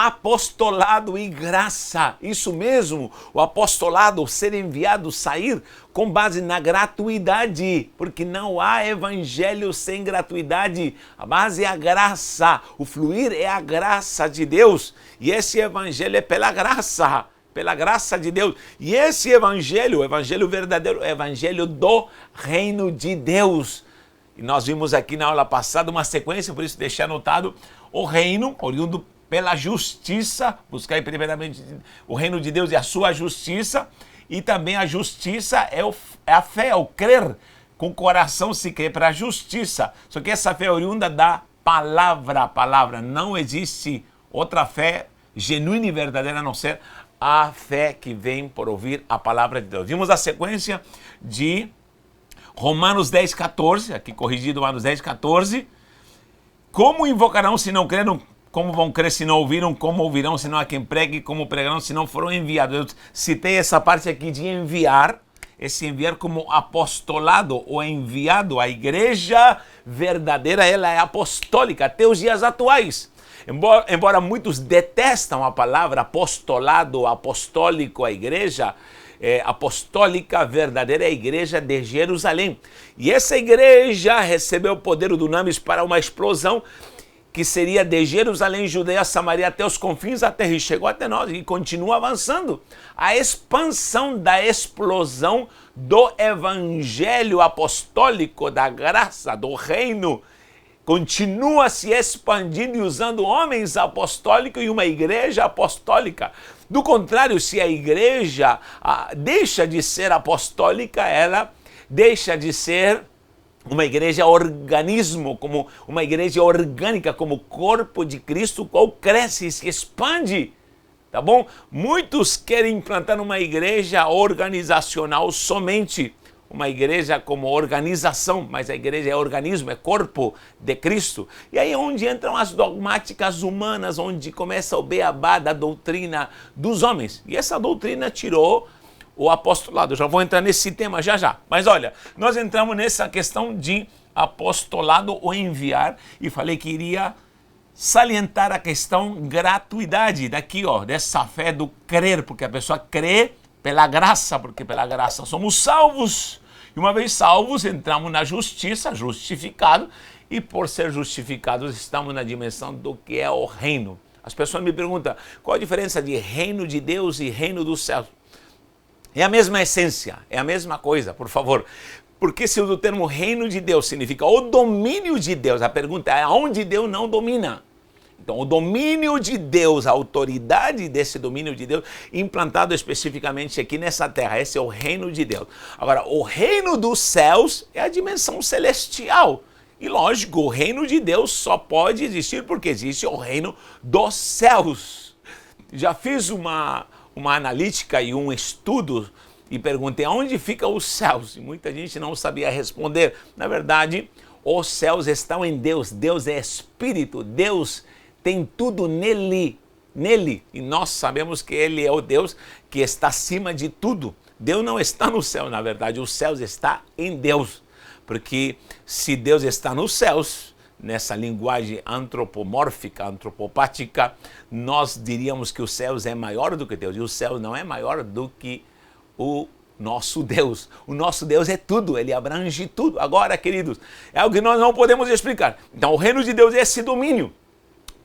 apostolado e graça. Isso mesmo, o apostolado, ser enviado, sair com base na gratuidade, porque não há evangelho sem gratuidade. A base é a graça, o fluir é a graça de Deus, e esse evangelho é pela graça de Deus. E esse evangelho, o evangelho verdadeiro, é o evangelho do reino de Deus. E nós vimos aqui na aula passada uma sequência, por isso deixei anotado: o reino, oriundo pela justiça, buscar primeiramente o reino de Deus e a sua justiça, e também a justiça é a fé, é o crer, com o coração se crê para a justiça. Só que essa fé é oriunda da palavra, não existe outra fé genuína e verdadeira a não ser a fé que vem por ouvir a palavra de Deus. Vimos a sequência de Romanos 10:14, aqui corrigido, Romanos 10:14. Como invocarão se não creram? Como vão crer se não ouviram? Como ouvirão se não há quem pregue? Como pregarão se não foram enviados? Eu citei essa parte aqui de enviar, esse enviar como apostolado ou enviado. A igreja verdadeira, ela é apostólica até os dias atuais. Embora muitos detestam a palavra apostolado, apostólico, a igreja apostólica verdadeira é a igreja de Jerusalém. E essa igreja recebeu o poder do dunamis para uma explosão que seria de Jerusalém, Judeia, Samaria, até os confins da terra, e chegou até nós e continua avançando. A expansão da explosão do evangelho apostólico, da graça, do reino, continua se expandindo e usando homens apostólicos e uma igreja apostólica. Do contrário, se a igreja deixa de ser apostólica, ela deixa de ser uma igreja organismo, como uma igreja orgânica, como corpo de Cristo, qual cresce e se expande, tá bom? Muitos querem implantar uma igreja organizacional somente, uma igreja como organização, mas a igreja é organismo, é corpo de Cristo. E aí é onde entram as dogmáticas humanas, onde começa o beabá da doutrina dos homens. E essa doutrina tirou o apostolado. Eu já vou entrar nesse tema já. Mas olha, nós entramos nessa questão de apostolado ou enviar, e falei que iria salientar a questão gratuidade daqui, dessa fé do crer, porque a pessoa crê pela graça, porque pela graça somos salvos. E uma vez salvos, entramos na justiça, justificados, e por ser justificados, estamos na dimensão do que é o reino. As pessoas me perguntam, qual a diferença de reino de Deus e reino dos céus? É a mesma essência, é a mesma coisa, por favor. Porque se o termo reino de Deus significa o domínio de Deus, a pergunta é aonde Deus não domina. Então, o domínio de Deus, a autoridade desse domínio de Deus, implantado especificamente aqui nessa terra, esse é o reino de Deus. Agora, o reino dos céus é a dimensão celestial. E lógico, o reino de Deus só pode existir porque existe o reino dos céus. Já fiz uma analítica e um estudo e perguntei onde ficam os céus, e muita gente não sabia responder. Na verdade, os céus estão em Deus. Deus é espírito, Deus tem tudo nele, e nós sabemos que ele é o Deus que está acima de tudo. Deus não está no céu, na verdade, os céus estão em Deus, porque se Deus está nos céus, nessa linguagem antropomórfica, antropopática, nós diríamos que os céus é maior do que Deus, e o céu não é maior do que o nosso Deus. O nosso Deus é tudo, ele abrange tudo. Agora, queridos, é algo que nós não podemos explicar. Então, o reino de Deus é esse domínio.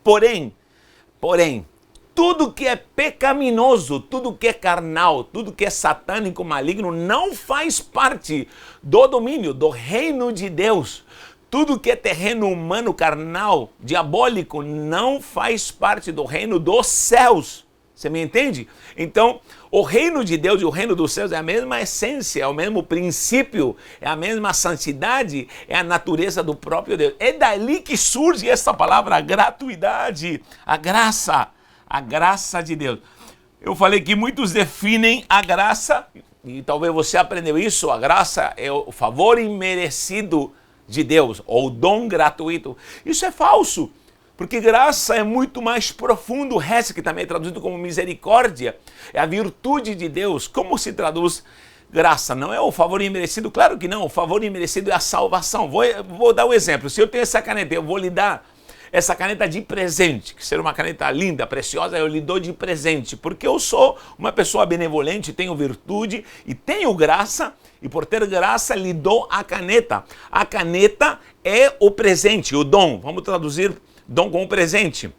Porém, tudo que é pecaminoso, tudo que é carnal, tudo que é satânico, maligno, não faz parte do domínio, do reino de Deus. Tudo que é terreno humano, carnal, diabólico, não faz parte do reino dos céus. Você me entende? Então, o reino de Deus e o reino dos céus é a mesma essência, é o mesmo princípio, é a mesma santidade, é a natureza do próprio Deus. É dali que surge essa palavra gratuidade, a graça de Deus. Eu falei que muitos definem a graça, e talvez você aprendeu isso, a graça é o favor imerecido de Deus, ou dom gratuito. Isso é falso. Porque graça é muito mais profundo. Res, que também é traduzido como misericórdia, é a virtude de Deus. Como se traduz graça? Não é o favor imerecido? Claro que não. O favor imerecido é a salvação. Vou dar um exemplo. Se eu tenho essa caneta, eu vou lhe dar essa caneta de presente, que será uma caneta linda, preciosa, eu lhe dou de presente, porque eu sou uma pessoa benevolente, tenho virtude e tenho graça, e por ter graça lhe dou a caneta. A caneta é o presente, o dom. Vamos traduzir dom como presente.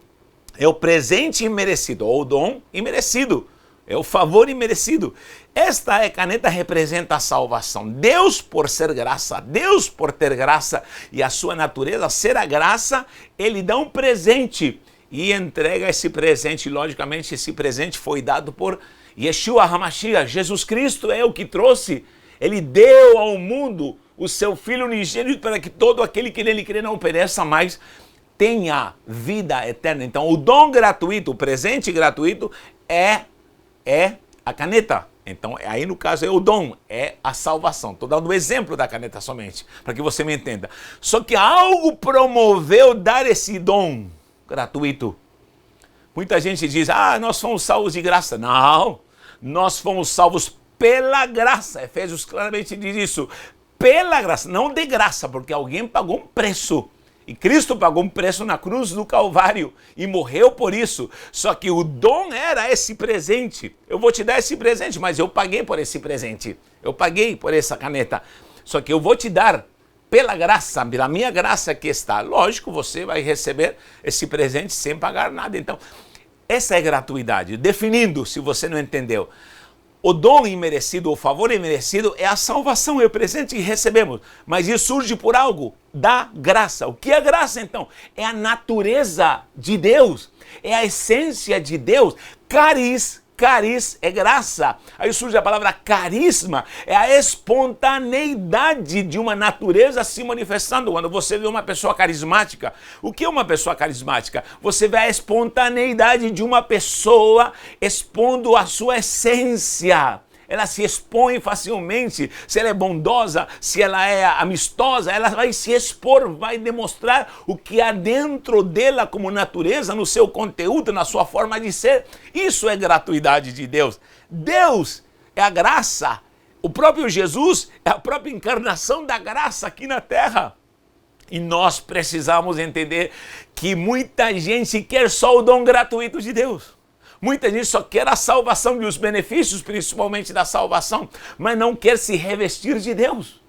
É o presente imerecido, ou o dom imerecido. É o favor imerecido. Esta caneta representa a salvação. Deus, por ser graça, Deus, por ter graça e a sua natureza ser a graça, ele dá um presente e entrega esse presente. Logicamente, esse presente foi dado por Yeshua HaMashiach. Jesus Cristo é o que trouxe. Ele deu ao mundo o seu Filho unigênito para que todo aquele que nele crê não pereça, mas tenha vida eterna. Então, o dom gratuito, o presente gratuito é a caneta. Então, aí no caso é o dom, é a salvação. Estou dando o exemplo da caneta somente, para que você me entenda. Só que algo promoveu dar esse dom gratuito. Muita gente diz, nós fomos salvos de graça. Não, nós fomos salvos pela graça. Efésios claramente diz isso. Pela graça, não de graça, porque alguém pagou um preço. E Cristo pagou um preço na cruz do Calvário e morreu por isso. Só que o dom era esse presente. Eu vou te dar esse presente, mas eu paguei por esse presente. Eu paguei por essa caneta. Só que eu vou te dar pela graça, pela minha graça que está. Lógico, você vai receber esse presente sem pagar nada. Então, essa é gratuidade. Definindo, se você não entendeu. O dom imerecido, o favor imerecido é a salvação, é o presente que recebemos. Mas isso surge por algo da graça. O que é graça, então? É a natureza de Deus, é a essência de Deus. Cariz é graça. Aí surge a palavra carisma, é a espontaneidade de uma natureza se manifestando. Quando você vê uma pessoa carismática, o que é uma pessoa carismática? Você vê a espontaneidade de uma pessoa expondo a sua essência. Ela se expõe facilmente, se ela é bondosa, se ela é amistosa, ela vai se expor, vai demonstrar o que há dentro dela como natureza, no seu conteúdo, na sua forma de ser. Isso é gratuidade de Deus. Deus é a graça. O próprio Jesus é a própria encarnação da graça aqui na terra. E nós precisamos entender que muita gente quer só o dom gratuito de Deus. Muita gente só quer a salvação e os benefícios, principalmente da salvação, mas não quer se revestir de Deus.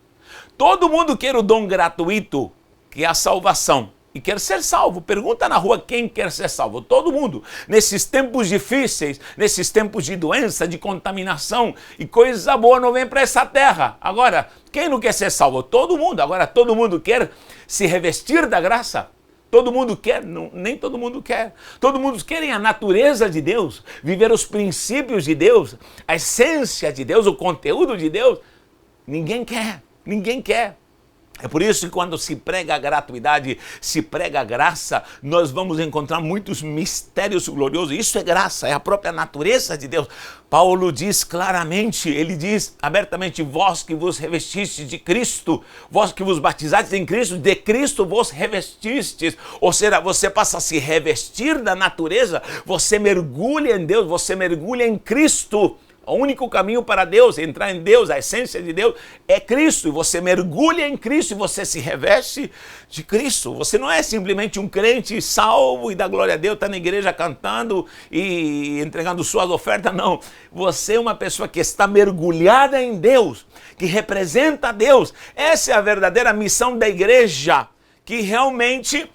Todo mundo quer o dom gratuito, que é a salvação, e quer ser salvo. Pergunta na rua quem quer ser salvo. Todo mundo. Nesses tempos difíceis, nesses tempos de doença, de contaminação, e coisa boa não vem para essa terra. Agora, quem não quer ser salvo? Todo mundo. Agora, todo mundo quer se revestir da graça. Todo mundo quer? Não, nem todo mundo quer. Todo mundo quer a natureza de Deus, viver os princípios de Deus, a essência de Deus, o conteúdo de Deus. Ninguém quer, ninguém quer. É por isso que quando se prega a gratuidade, se prega a graça, nós vamos encontrar muitos mistérios gloriosos. Isso é graça, é a própria natureza de Deus. Paulo diz claramente, ele diz abertamente, vós que vos revestistes de Cristo, vós que vos batizastes em Cristo, de Cristo vos revestistes. Ou seja, você passa a se revestir da natureza, você mergulha em Deus, você mergulha em Cristo. O único caminho para Deus, entrar em Deus, a essência de Deus, é Cristo. E você mergulha em Cristo e você se reveste de Cristo. Você não é simplesmente um crente salvo e dá glória a Deus, está na igreja cantando e entregando suas ofertas. Não. Você é uma pessoa que está mergulhada em Deus, que representa Deus. Essa é a verdadeira missão da igreja, que realmente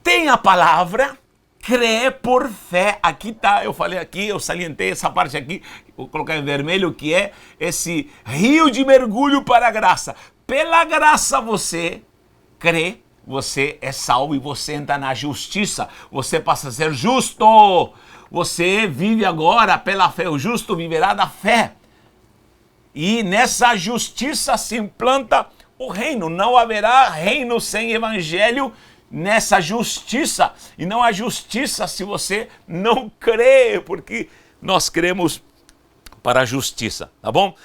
tem a palavra, crê por fé. Aqui está, eu falei aqui, eu salientei essa parte aqui, vou colocar em vermelho, que é esse rio de mergulho para a graça. Pela graça você crê, você é salvo e você entra na justiça. Você passa a ser justo. Você vive agora pela fé. O justo viverá da fé. E nessa justiça se implanta o reino. Não haverá reino sem evangelho nessa justiça. E não há justiça se você não crê, porque nós cremos para a justiça, tá bom?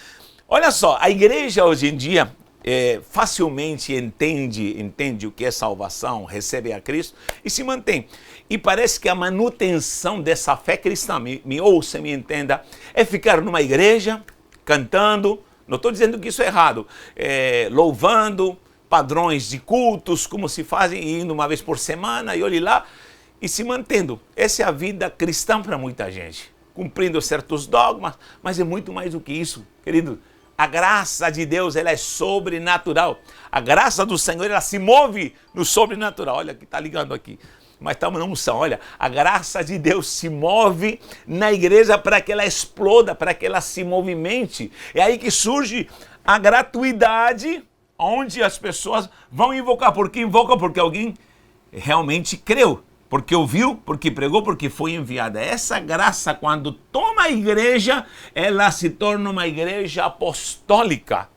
Olha só, a igreja hoje em dia facilmente entende o que é salvação, recebe a Cristo e se mantém. E parece que a manutenção dessa fé cristã, me ouça, me entenda, é ficar numa igreja, cantando, não estou dizendo que isso é errado, louvando, padrões de cultos, como se fazem, indo uma vez por semana e olhe lá, e se mantendo. Essa é a vida cristã para muita gente, cumprindo certos dogmas, mas é muito mais do que isso, querido. A graça de Deus, ela é sobrenatural. A graça do Senhor, ela se move no sobrenatural. Olha que está ligando aqui. Mas estamos na unção. Olha, a graça de Deus se move na igreja para que ela exploda, para que ela se movimente. É aí que surge a gratuidade, onde as pessoas vão invocar. Por que invocam? Porque alguém realmente creu. Porque ouviu, porque pregou, porque foi enviada. Essa graça, quando toma a igreja, ela se torna uma igreja apostólica.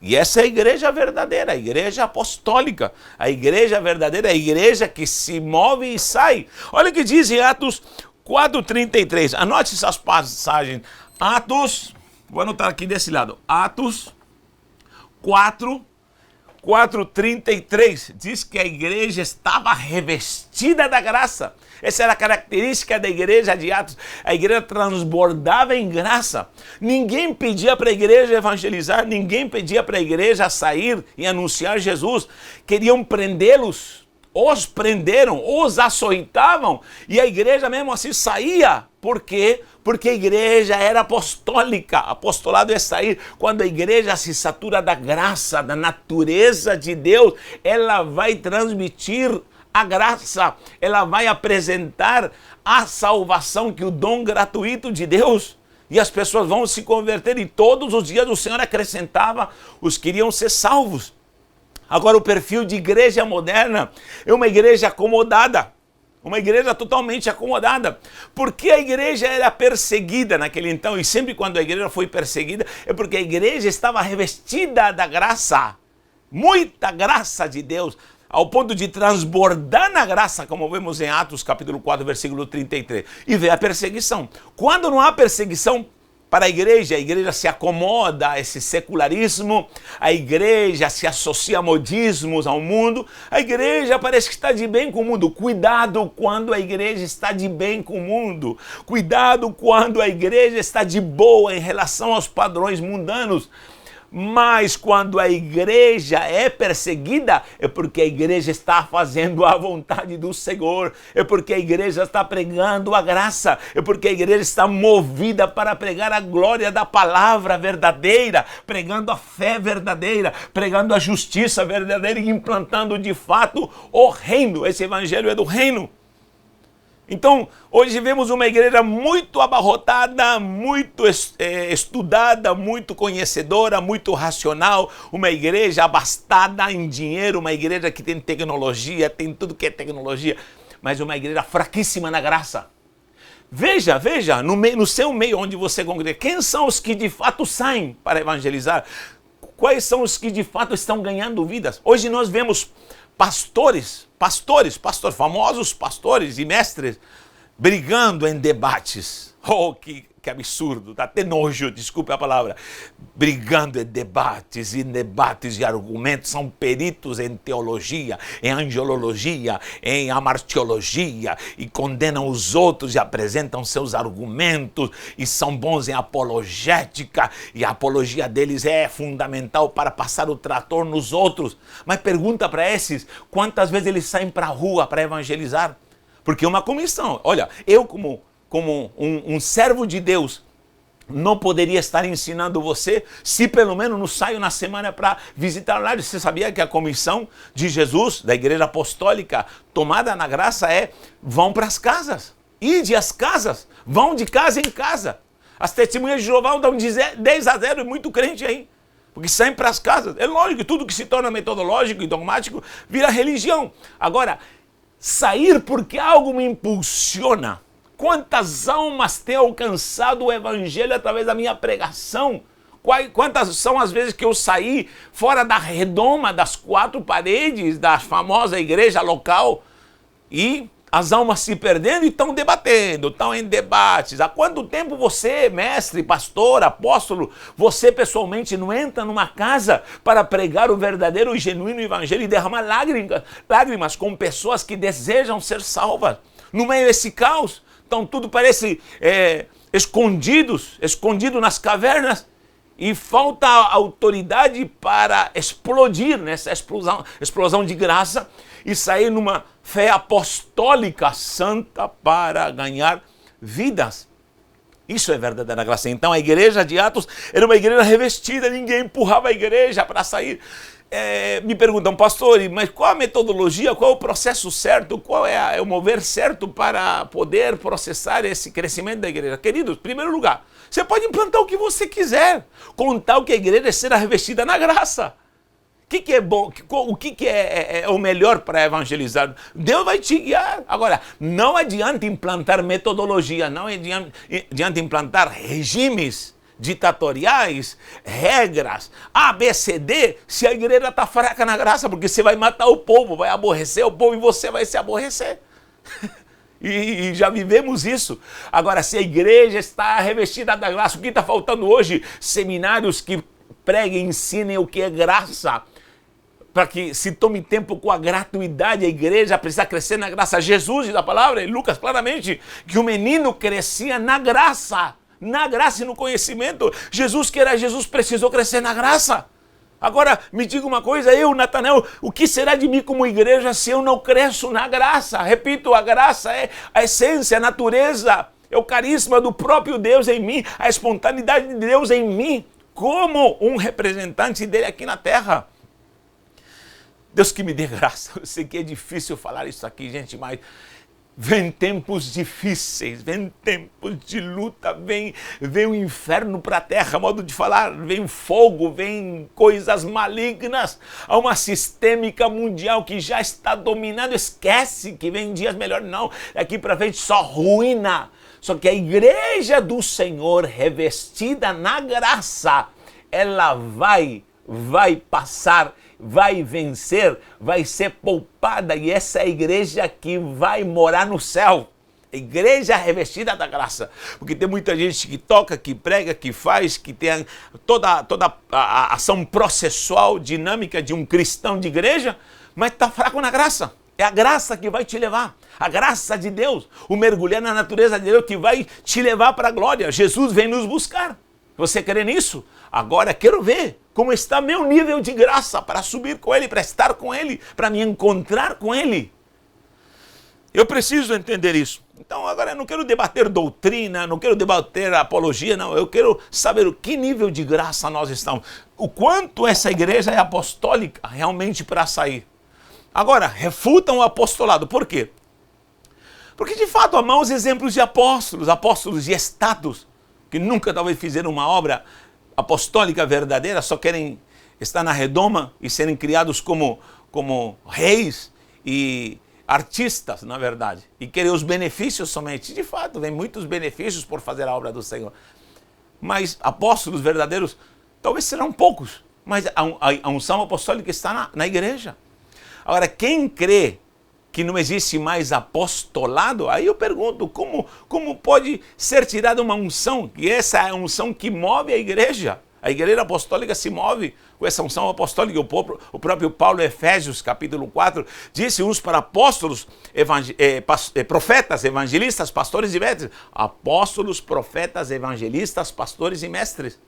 E essa é a igreja verdadeira, a igreja apostólica. A igreja verdadeira é a igreja que se move e sai. Olha o que diz em Atos 4:33. Anote essas passagens. Atos, vou anotar aqui desse lado. Atos 4:33 diz que a igreja estava revestida da graça. Essa era a característica da igreja de Atos. A igreja transbordava em graça. Ninguém pedia para a igreja evangelizar, ninguém pedia para a igreja sair e anunciar Jesus. Queriam prendê-los, os prenderam, os açoitavam, e a igreja mesmo assim saía. Por quê? Porque a igreja era apostólica. Apostolado é sair. Quando a igreja se satura da graça, da natureza de Deus, ela vai transmitir a graça, ela vai apresentar a salvação, que é o dom gratuito de Deus. E as pessoas vão se converter, e todos os dias o Senhor acrescentava os que iriam ser salvos. Agora, o perfil de igreja moderna é uma igreja acomodada. Uma igreja totalmente acomodada. Porque a igreja era perseguida naquele então, e sempre quando a igreja foi perseguida, é porque a igreja estava revestida da graça. Muita graça de Deus, ao ponto de transbordar na graça, como vemos em Atos capítulo 4, versículo 33. E vê a perseguição. Quando não há perseguição para a igreja se acomoda a esse secularismo, a igreja se associa a modismos ao mundo, a igreja parece que está de bem com o mundo. Cuidado quando a igreja está de bem com o mundo. Cuidado quando a igreja está de boa em relação aos padrões mundanos. Mas quando a igreja é perseguida, é porque a igreja está fazendo a vontade do Senhor, é porque a igreja está pregando a graça, é porque a igreja está movida para pregar a glória da palavra verdadeira, pregando a fé verdadeira, pregando a justiça verdadeira e implantando de fato o reino. Esse evangelho é do reino. Então, hoje vemos uma igreja muito abarrotada, muito estudada, muito conhecedora, muito racional, uma igreja abastada em dinheiro, uma igreja que tem tecnologia, tem tudo que é tecnologia, mas uma igreja fraquíssima na graça. Veja, no seu meio onde você congrega, quem são os que de fato saem para evangelizar? Quais são os que de fato estão ganhando vidas? Hoje nós vemos pastores, famosos pastores e mestres, brigando em debates. Oh, que absurdo, dá até nojo, desculpe a palavra. Brigando em debates e argumentos, são peritos em teologia, em angelologia, em amartiologia, e condenam os outros e apresentam seus argumentos, e são bons em apologética, e a apologia deles é fundamental para passar o trator nos outros. Mas pergunta para esses, quantas vezes eles saem para a rua para evangelizar? Porque é uma comissão. Olha, eu como um servo de Deus, não poderia estar ensinando você se pelo menos não saio na semana para visitar lá. Você sabia que a comissão de Jesus, da igreja apostólica, tomada na graça, vão para as casas. Ide às casas, vão de casa em casa. As testemunhas de Jeová dão 10-0, é muito crente aí. Porque saem para as casas. É lógico que tudo que se torna metodológico e dogmático vira religião. Agora, sair porque algo me impulsiona. Quantas almas tem alcançado o evangelho através da minha pregação? Quantas são as vezes que eu saí fora da redoma, das 4 paredes da famosa igreja local, e as almas se perdendo e estão debatendo, estão em debates. Há quanto tempo você, mestre, pastor, apóstolo, você pessoalmente não entra numa casa para pregar o verdadeiro e genuíno evangelho e derramar lágrimas com pessoas que desejam ser salvas? No meio desse caos, então tudo parece escondido nas cavernas, E falta autoridade para explodir nessa explosão de graça e sair numa fé apostólica santa para ganhar vidas. Isso é verdadeira graça. Então a igreja de Atos era uma igreja revestida, ninguém empurrava a igreja para sair. Me perguntam, pastor, mas qual a metodologia, qual é o processo certo, qual é o mover certo para poder processar esse crescimento da igreja? Queridos, em primeiro lugar, você pode implantar o que você quiser, contar que a igreja será revestida na graça. O que é bom? O que é o melhor para evangelizar? Deus vai te guiar. Agora, não adianta implantar metodologia, não adianta implantar regimes ditatoriais, regras, A, B, C, D, se a igreja está fraca na graça, porque você vai matar o povo, vai aborrecer o povo e você vai se aborrecer. E já vivemos isso. Agora, se a igreja está revestida da graça, o que está faltando hoje? Seminários que preguem e ensinem o que é graça, para que se tome tempo com a gratuidade. A igreja precisa crescer na graça. Jesus diz a palavra, em Lucas, claramente, que o menino crescia na graça e no conhecimento. Jesus, que era Jesus, precisou crescer na graça. Agora, me diga uma coisa, eu, Natanael, o que será de mim como igreja se eu não cresço na graça? Repito, a graça é a essência, a natureza, é o carisma do próprio Deus em mim, a espontaneidade de Deus em mim, como um representante dele aqui na terra. Deus que me dê graça. Eu sei que é difícil falar isso aqui, gente, mas vem tempos difíceis, vem tempos de luta, vem o inferno para a terra, modo de falar, vem fogo, vem coisas malignas. Há uma sistêmica mundial que já está dominando. Esquece que vem dias melhores, não. Daqui para frente só ruína. Só que a igreja do Senhor, revestida na graça, ela vai passar, vai vencer, vai ser poupada, e essa é a igreja que vai morar no céu. A igreja revestida da graça. Porque tem muita gente que toca, que prega, que faz, que tem toda a ação processual, dinâmica de um cristão de igreja, mas está fraco na graça. É a graça que vai te levar, a graça de Deus, o mergulhar na natureza de Deus que vai te levar para a glória. Jesus vem nos buscar. Você crê nisso? Agora quero ver como está meu nível de graça para subir com Ele, para estar com Ele, para me encontrar com Ele. Eu preciso entender isso. Então agora eu não quero debater doutrina, não quero debater apologia, não. Eu quero saber o que nível de graça nós estamos. O quanto essa igreja é apostólica realmente para sair. Agora, refutam o apostolado. Por quê? Porque de fato há maus exemplos de apóstolos de status, que nunca talvez fizeram uma obra apostólica verdadeira, só querem estar na redoma e serem criados como reis e artistas, na verdade, e querem os benefícios somente. De fato, vem muitos benefícios por fazer a obra do Senhor. Mas apóstolos verdadeiros talvez serão poucos, mas a unção apostólica está na igreja. Agora, quem crê que não existe mais apostolado, aí eu pergunto, como pode ser tirada uma unção, que essa é a unção que move a igreja? A igreja apostólica se move com essa unção apostólica. O próprio Paulo, em Efésios, capítulo 4, disse uns para apóstolos, profetas, evangelistas, pastores e mestres. Apóstolos, profetas, evangelistas, pastores e mestres.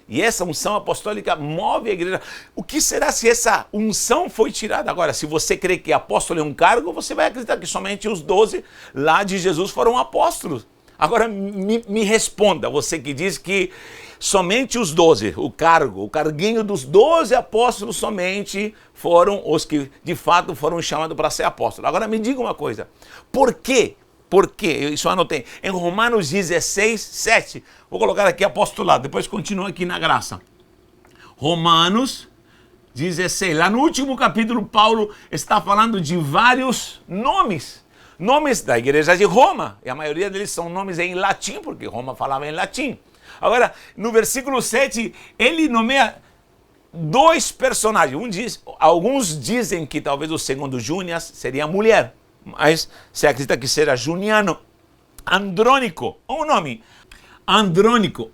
E essa unção apostólica move a igreja. O que será se essa unção foi tirada? Agora, se você crê que apóstolo é um cargo, você vai acreditar que somente os 12 lá de Jesus foram apóstolos. Agora, me responda, você que diz que somente os 12, o carguinho dos 12 apóstolos somente foram os que de fato foram chamados para ser apóstolos. Agora, me diga uma coisa, por quê? Por quê? Isso eu anotei. Em Romanos 16, 7. Vou colocar aqui apostolado, depois continua aqui na graça. Romanos 16. Lá no último capítulo, Paulo está falando de vários nomes. Nomes da igreja de Roma. E a maioria deles são nomes em latim, porque Roma falava em latim. Agora, no versículo 7, ele nomeia 2 personagens. Alguns dizem que talvez o segundo Júnias seria mulher. Mas se acredita que será Juniano, Andrônico, um nome, Andrônico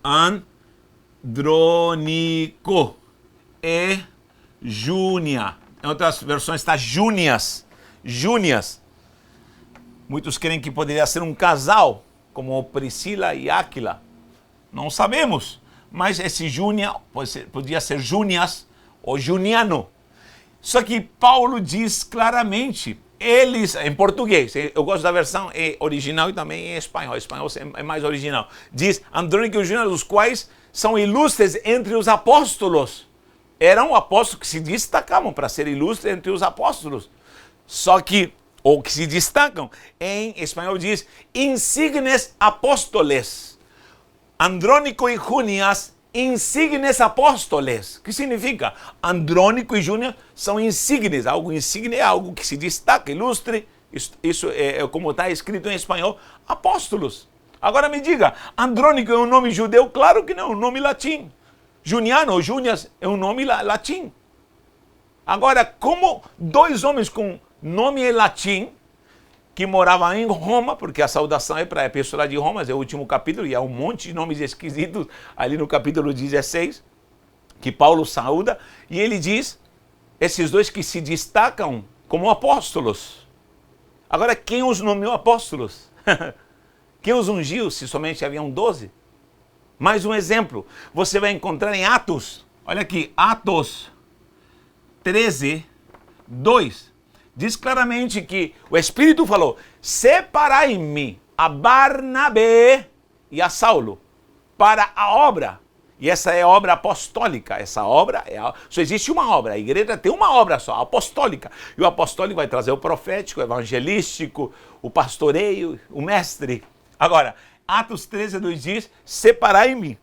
e Júnia. Em outras versões está Júnias. Muitos creem que poderia ser um casal, como Priscila e Áquila. Não sabemos, mas esse Júnia podia ser Júnias ou Juniano. Só que Paulo diz claramente, eles, em português, eu gosto da versão original e também em espanhol. Em espanhol é mais original. Diz Andrônico e Júnior, os quais são ilustres entre os apóstolos. Eram apóstolos que se destacavam para ser ilustres entre os apóstolos. Só que, ou que se destacam, em espanhol diz insignes apóstoles. Andrônico e Júnias, insignes apóstoles. O que significa? Andrônico e Júnior são insignes. Algo insigne é algo que se destaca, ilustre. Isso é como está escrito em espanhol, apóstolos. Agora me diga, Andrônico é um nome judeu? Claro que não, é um nome latim. Juniano ou Júnias é um nome latim. Agora, como dois homens com nome em latim, que moravam em Roma, porque a saudação é para a Epístola de Roma, é o último capítulo, e há um monte de nomes esquisitos ali no capítulo 16, que Paulo saúda, e ele diz, esses dois que se destacam como apóstolos. Agora, quem os nomeou apóstolos? Quem os ungiu, se somente haviam 12? Mais um exemplo, você vai encontrar em Atos, olha aqui, Atos 13, 2. Diz claramente que o Espírito falou, separai-me a Barnabé e a Saulo para a obra. E essa é a obra apostólica. Essa obra, só existe uma obra. A igreja tem uma obra só, a apostólica. E o apostólico vai trazer o profético, o evangelístico, o pastoreio, o mestre. Agora, Atos 13, 2 diz, separai-me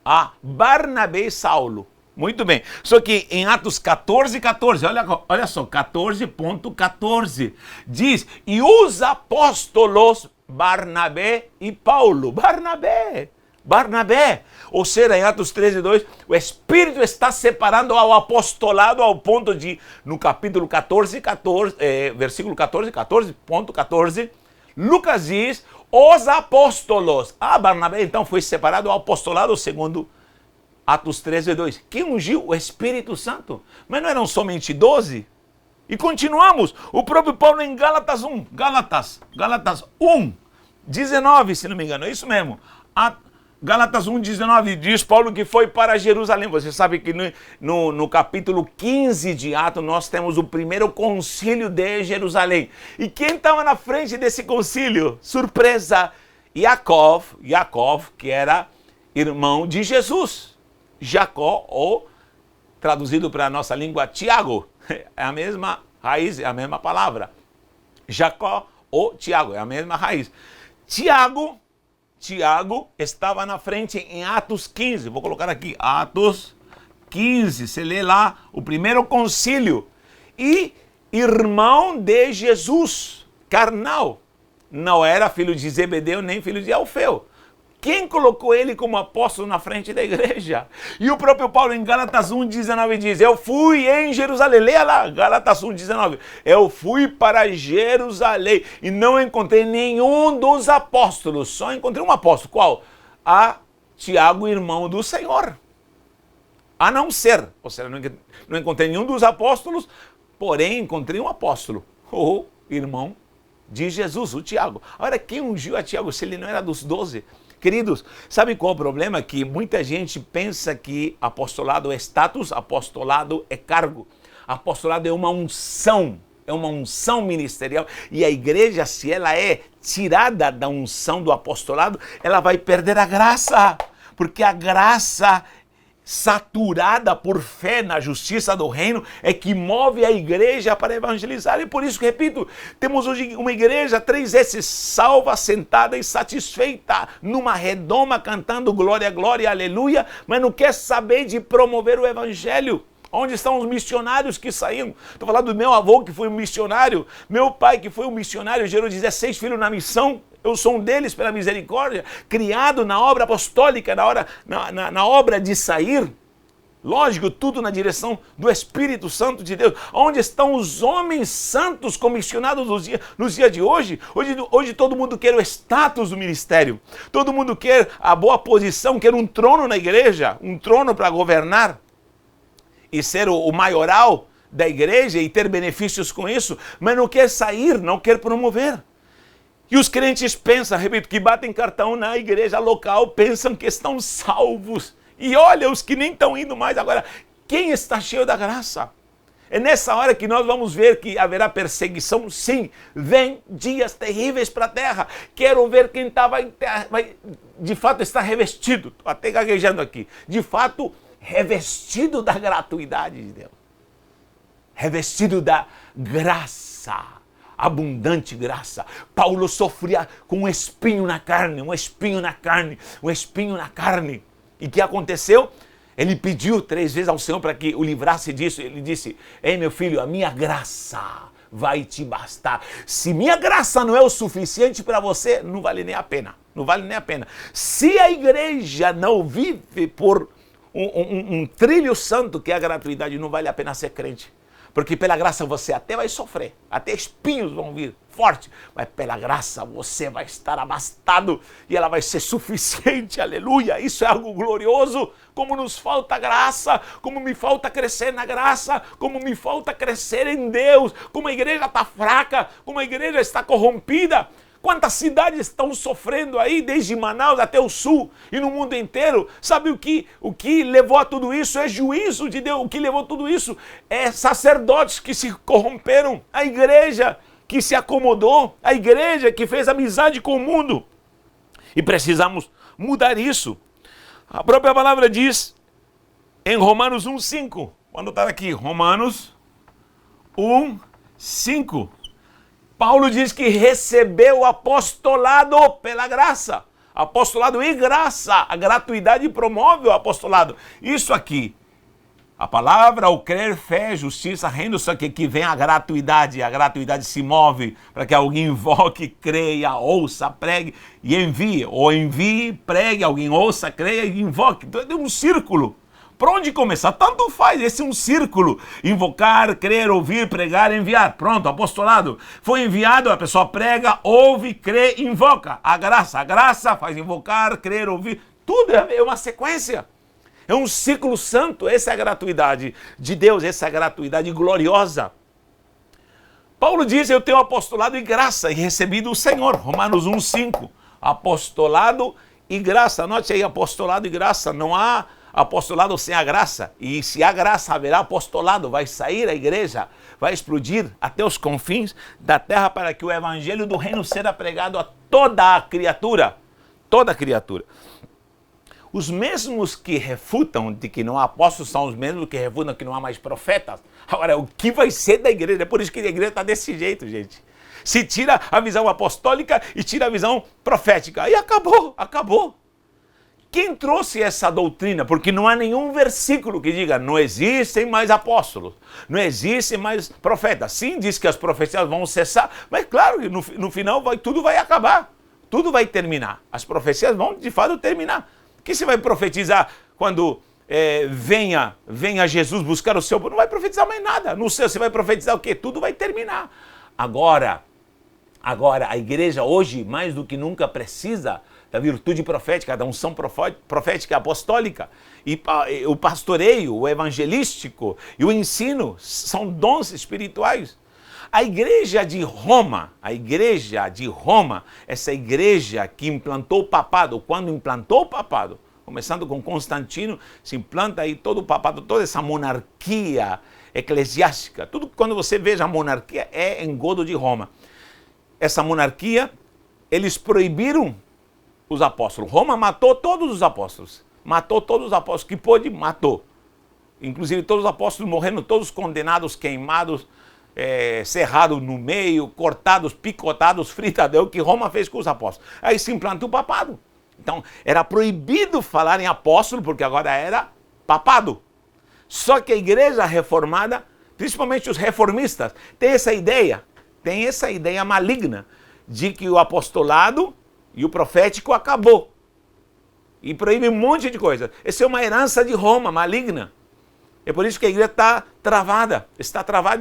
a Barnabé e Saulo. Muito bem. Só que em Atos 14, 14, olha só, 14.14, diz, e os apóstolos Barnabé e Paulo. Barnabé. Ou seja, em Atos 13, 2, o Espírito está separando ao apostolado ao ponto de, no capítulo 14, versículo 14, 14.14, Lucas diz, os apóstolos. Barnabé então foi separado ao apostolado segundo Atos 13, 2. Quem ungiu? O Espírito Santo. Mas não eram somente 12? E continuamos. O próprio Paulo em Gálatas 1. Gálatas 1, 19, se não me engano. É isso mesmo. Gálatas 1, 19 diz Paulo que foi para Jerusalém. Você sabe que no capítulo 15 de Atos nós temos o primeiro concílio de Jerusalém. E quem estava na frente desse concílio? Surpresa! Jacó, que era irmão de Jesus. Jacó, ou traduzido para a nossa língua, Tiago, é a mesma raiz, é a mesma palavra. Jacó ou Tiago, é a mesma raiz. Tiago estava na frente em Atos 15, vou colocar aqui, Atos 15, você lê lá o primeiro concílio. E irmão de Jesus, carnal, não era filho de Zebedeu nem filho de Alfeu. Quem colocou ele como apóstolo na frente da igreja? E o próprio Paulo em Gálatas 1,19 diz, eu fui em Jerusalém, leia lá, Gálatas 1,19, eu fui para Jerusalém e não encontrei nenhum dos apóstolos, só encontrei um apóstolo, qual? Tiago, irmão do Senhor. A não ser, ou seja, não encontrei nenhum dos apóstolos, porém encontrei um apóstolo, o irmão de Jesus, o Tiago. Agora, quem ungiu a Tiago se ele não era dos 12? Queridos, sabe qual é o problema? Que muita gente pensa que apostolado é status, apostolado é cargo. Apostolado é uma unção ministerial. E a igreja, se ela é tirada da unção do apostolado, ela vai perder a graça. Porque a graça saturada por fé na justiça do reino é que move a igreja para evangelizar. E por isso, repito, temos hoje uma igreja 3S salva, sentada e satisfeita numa redoma cantando glória, glória, aleluia, mas não quer saber de promover o evangelho. Onde estão os missionários que saíram? Estou falando do meu avô que foi um missionário, meu pai que foi um missionário, gerou 16 filhos na missão. Eu sou um deles pela misericórdia, criado na obra apostólica, na obra de sair. Lógico, tudo na direção do Espírito Santo de Deus. Onde estão os homens santos comissionados nos dias de hoje? Hoje todo mundo quer o status do ministério. Todo mundo quer a boa posição, quer um trono na igreja, um trono para governar e ser o maioral da igreja e ter benefícios com isso, mas não quer sair, não quer promover. E os crentes pensam, repito, que batem cartão na igreja local, pensam que estão salvos. E olha, os que nem estão indo mais agora, quem está cheio da graça? É nessa hora que nós vamos ver que haverá perseguição, sim. Vem dias terríveis para a terra. Quero ver quem vai de fato estar revestido. Estou até gaguejando aqui. De fato, revestido da gratuidade de Deus. Revestido da graça. Abundante graça. Paulo sofria com um espinho na carne, um espinho na carne, um espinho na carne. E o que aconteceu? Ele pediu 3 vezes ao Senhor para que o livrasse disso. Ele disse, ei meu filho, a minha graça vai te bastar. Se minha graça não é o suficiente para você, não vale nem a pena. Não vale nem a pena. Se a igreja não vive por um trilho santo, que é a gratuidade, não vale a pena ser crente. Porque pela graça você até vai sofrer, até espinhos vão vir forte, mas pela graça você vai estar abastado e ela vai ser suficiente, aleluia. Isso é algo glorioso. Como nos falta graça, como me falta crescer na graça, como me falta crescer em Deus, como a igreja está fraca, como a igreja está corrompida. Quantas cidades estão sofrendo aí, desde Manaus até o sul e no mundo inteiro? Sabe o que levou a tudo isso? É juízo de Deus. O que levou a tudo isso é sacerdotes que se corromperam, a igreja que se acomodou, a igreja que fez amizade com o mundo. E precisamos mudar isso. A própria palavra diz em Romanos 1:5, vou anotar aqui, Romanos 1:5. Paulo diz que recebeu o apostolado pela graça. Apostolado e graça. A gratuidade promove o apostolado. Isso aqui. A palavra, o crer, fé, justiça, reino, só que aqui vem a gratuidade. A gratuidade se move para que alguém invoque, creia, ouça, pregue e envie. Ou envie, pregue, alguém ouça, creia e invoque. Então é um círculo. Por onde começar? Tanto faz, esse é um círculo. Invocar, crer, ouvir, pregar, enviar. Pronto, apostolado. Foi enviado, a pessoa prega, ouve, crê, invoca. A graça faz invocar, crer, ouvir. Tudo é uma sequência. É um ciclo santo. Essa é a gratuidade de Deus, essa é a gratuidade gloriosa. Paulo diz, eu tenho apostolado e graça e recebi do Senhor. Romanos 1:5. Apostolado e graça. Anote aí, apostolado e graça. Não há apostolado sem a graça, e se há graça haverá apostolado, vai sair a igreja, vai explodir até os confins da terra para que o evangelho do reino seja pregado a toda a criatura, toda a criatura. Os mesmos que refutam de que não há apóstolos são os mesmos que refutam que não há mais profetas. Agora, o que vai ser da igreja? É por isso que a igreja está desse jeito, gente. Se tira a visão apostólica e tira a visão profética, aí acabou. Quem trouxe essa doutrina? Porque não há nenhum versículo que diga não existem mais apóstolos, não existem mais profetas. Sim, diz que as profecias vão cessar, mas claro, no final tudo vai acabar, tudo vai terminar. As profecias vão de fato terminar. O que você vai profetizar quando venha Jesus buscar o seu? Não vai profetizar mais nada. No céu você vai profetizar o quê? Tudo vai terminar. Agora, a igreja hoje, mais do que nunca, precisa da virtude profética, da unção profética apostólica. E o pastoreio, o evangelístico e o ensino são dons espirituais. A igreja de Roma, essa igreja que implantou o papado, quando implantou o papado, começando com Constantino, se implanta aí todo o papado, toda essa monarquia eclesiástica. Tudo quando você veja a monarquia é engodo de Roma. Essa monarquia, eles proibiram os apóstolos. Roma matou todos os apóstolos. Matou todos os apóstolos que pôde, matou. Inclusive todos os apóstolos morrendo, todos condenados, queimados, cerrados no meio, cortados, picotados, fritados. É o que Roma fez com os apóstolos. Aí se implantou o papado. Então, era proibido falar em apóstolo, porque agora era papado. Só que a igreja reformada, principalmente os reformistas, tem essa ideia maligna de que o apostolado e o profético acabou. E proíbe um monte de coisa. Essa é uma herança de Roma, maligna. É por isso que a igreja está travada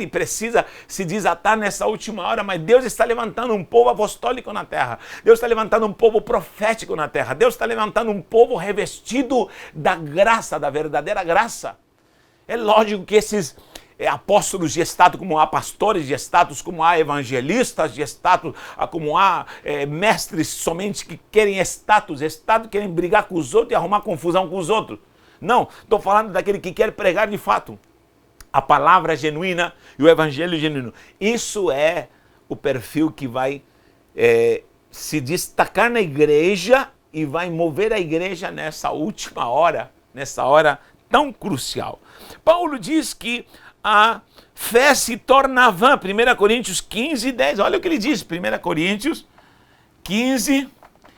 e precisa se desatar nessa última hora. Mas Deus está levantando um povo apostólico na terra. Deus está levantando um povo profético na terra. Deus está levantando um povo revestido da graça, da verdadeira graça. É lógico que apóstolos de status, como há pastores de status, como há evangelistas de status, como há mestres somente que querem status, querem brigar com os outros e arrumar confusão com os outros. Não, estou falando daquele que quer pregar de fato a palavra genuína e o evangelho genuíno. Isso é o perfil que vai se destacar na igreja e vai mover a igreja nessa última hora, nessa hora tão crucial. Paulo diz que a fé se torna vã. 1 Coríntios 15, 10. Olha o que ele diz. 1 Coríntios 15,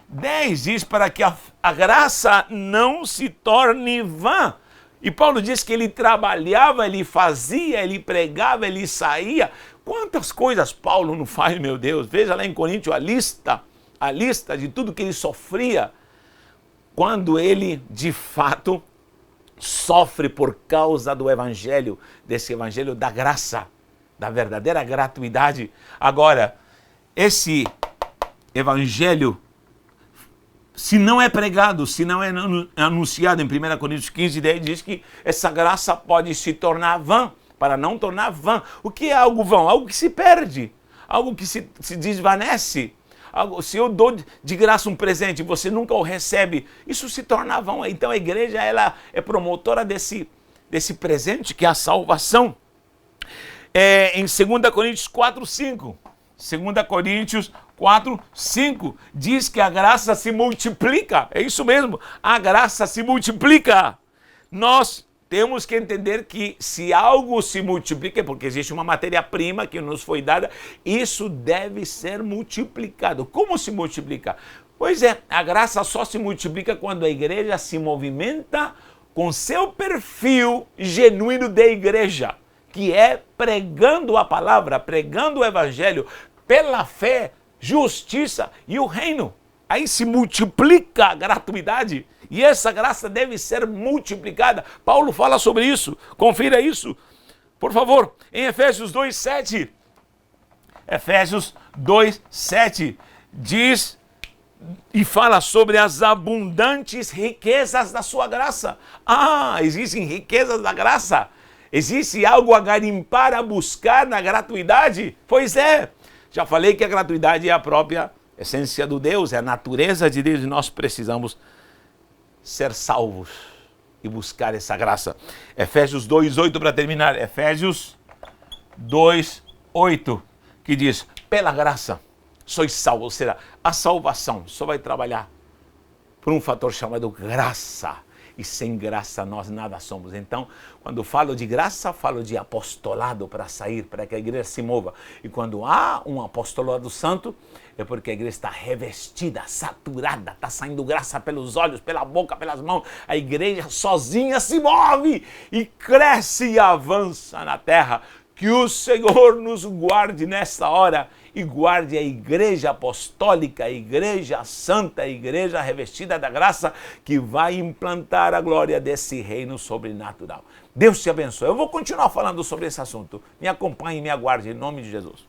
10. Diz para que a graça não se torne vã. E Paulo diz que ele trabalhava, ele fazia, ele pregava, ele saía. Quantas coisas Paulo não faz, meu Deus. Veja lá em Coríntios a lista de tudo que ele sofria quando ele, de fato, sofre por causa do evangelho, desse evangelho da graça, da verdadeira gratuidade. Agora, esse evangelho, se não é pregado, se não é anunciado em 1 Coríntios 15, 10, diz que essa graça pode se tornar vã, para não tornar vã. O que é algo vão? Algo que se perde, algo que se desvanece. Se eu dou de graça um presente e você nunca o recebe, isso se torna vão. Então a igreja ela é promotora desse presente que é a salvação. Em 2 Coríntios 4, 5. 2 Coríntios 4, 5 diz que a graça se multiplica. É isso mesmo, a graça se multiplica. Nós temos que entender que se algo se multiplica, é porque existe uma matéria-prima que nos foi dada, isso deve ser multiplicado. Como se multiplica? Pois é, a graça só se multiplica quando a igreja se movimenta com seu perfil genuíno de igreja, que é pregando a palavra, pregando o evangelho, pela fé, justiça e o reino. Aí se multiplica a gratuidade e essa graça deve ser multiplicada. Paulo fala sobre isso, confira isso, por favor, em Efésios 2, 7. Efésios 2, 7 diz e fala sobre as abundantes riquezas da sua graça. Existem riquezas da graça? Existe algo a garimpar, a buscar na gratuidade? Pois é, já falei que a gratuidade é a própria essência do Deus, é a natureza de Deus e nós precisamos ser salvos e buscar essa graça. Efésios 2:8 para terminar. Efésios 2:8 que diz: pela graça sois salvos. Ou seja, a salvação só vai trabalhar por um fator chamado graça. E sem graça nós nada somos. Então, quando falo de graça, falo de apostolado para sair, para que a igreja se mova. E quando há um apostolado santo, é porque a igreja está revestida, saturada, está saindo graça pelos olhos, pela boca, pelas mãos. A igreja sozinha se move e cresce e avança na terra. Que o Senhor nos guarde nessa hora e guarde a igreja apostólica, a igreja santa, a igreja revestida da graça que vai implantar a glória desse reino sobrenatural. Deus te abençoe. Eu vou continuar falando sobre esse assunto. Me acompanhe e me aguarde em nome de Jesus.